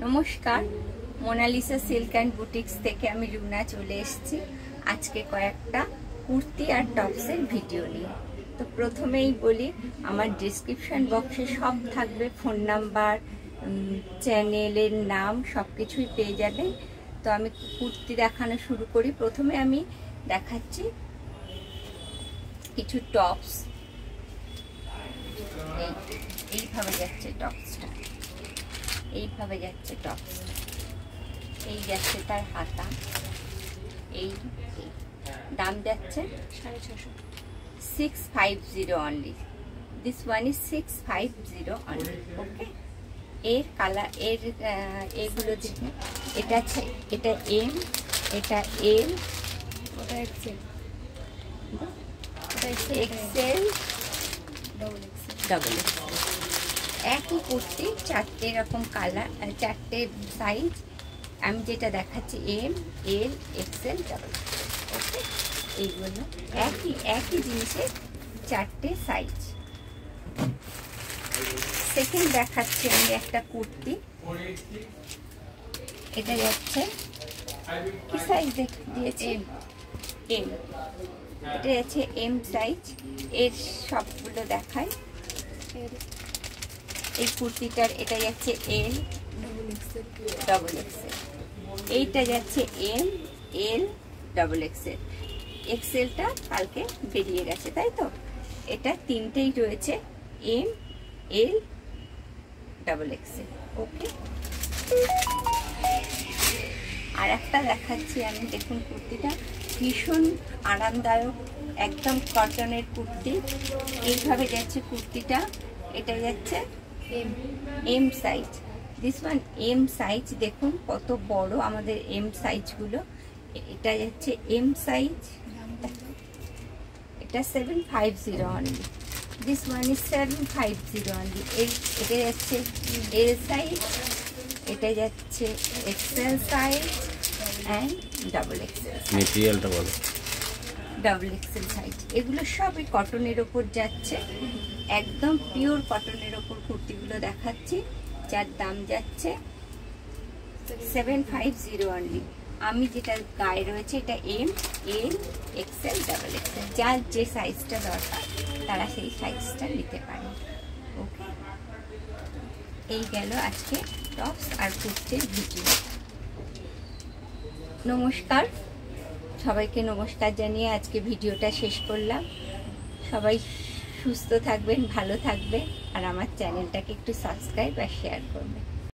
নমস্কার, Mona Lisa silk and boutiques থেকে আমি রুনা চলে এসেছি আজকে কয়েকটা কুর্তি আর টপসের ভিডিও নিয়ে। তো প্রথমেই বলি, আমার ডেসক্রিপশন বক্সে সব থাকবে, ফোন নাম্বার, চ্যানেলের নাম সব কিছুই পেয়ে যাবেন। তো আমি কুর্তি দেখানো শুরু করি। প্রথমে আমি দেখাচ্ছি কিছু টপস। এইভাবে যাচ্ছে টপসটা, এইভাবে যাচ্ছে টপসটা, এই যাচ্ছে তার হাতা। এই দাম যাচ্ছে 650 only. This one is 650 only. Okay, এর কালার, এগুলো দেখুন। এটা আছে, এটা এম, এটা এল, ওটা এক্সেল, এক্সেল, ডবল এক্সেল। একই কুর্তি, চারটে এরকম কালার, চারটে সাইজ। আমি যেটা দেখাচ্ছি এম, এল, এক্সেল, ডবল। ওকে, এইগুলো একই জিনিসের চারটে সাইজ। সেকেন্ড দেখাচ্ছি আমি একটা কুর্তি। এটা যাচ্ছে কি সাইজ দিয়েছে? এম। এটা যাচ্ছে এম সাইজ। এর সবগুলো দেখায়। এই কুর্তিটার এটা যাচ্ছে এল, ডবল এক্সেল। এইটা যাচ্ছে এম, এল, ডবল এক্সেল। এক্সেলটা কালকে বেরিয়ে গেছে, তাই তো? এটা তিনটেই রয়েছে, এম, এল, ডবল এক্সেল। ওকে, আর একটা দেখাচ্ছি আমি। দেখুন, কুর্তিটা ভীষণ আরামদায়ক, একদম কটনের কুর্তি। এইভাবে যাচ্ছে কুর্তিটা। এটা যাচ্ছে M size. This one M size. দেখুন কত বড় আমাদের এম সাইজগুলো। এটা যাচ্ছে এম সাইজ। এটা 750 only. This one is 750 only. এটা যাচ্ছে এল সাইজ, এটা যাচ্ছে XL size and double XL. মেটেরিয়ালটা বলো। Double XL size. এগুলো সবই কটনের ওপর যাচ্ছে, একদম পিওর কটনের ওপর কুর্তিগুলো দেখাচ্ছি, যার দাম যাচ্ছে 750 অনলি। আমি যেটা গায়ে রয়েছে এটা এম, এল, এক্সেল, ডাবল এক্সেল। যার যে সাইজটা দরকার তারা সেই সাইজটা নিতে পারে। ওকে, এই গেল আজকে টপস আর কুর্তির ভিডিও। নমস্কার, সবাইকে নমস্কার জানিয়ে আজকে ভিডিওটা শেষ করলাম। সবাই সুস্থ থাকবেন, ভালো থাকবেন, আর আমার চ্যানেলটাকে একটু সাবস্ক্রাইব আর শেয়ার করবেন।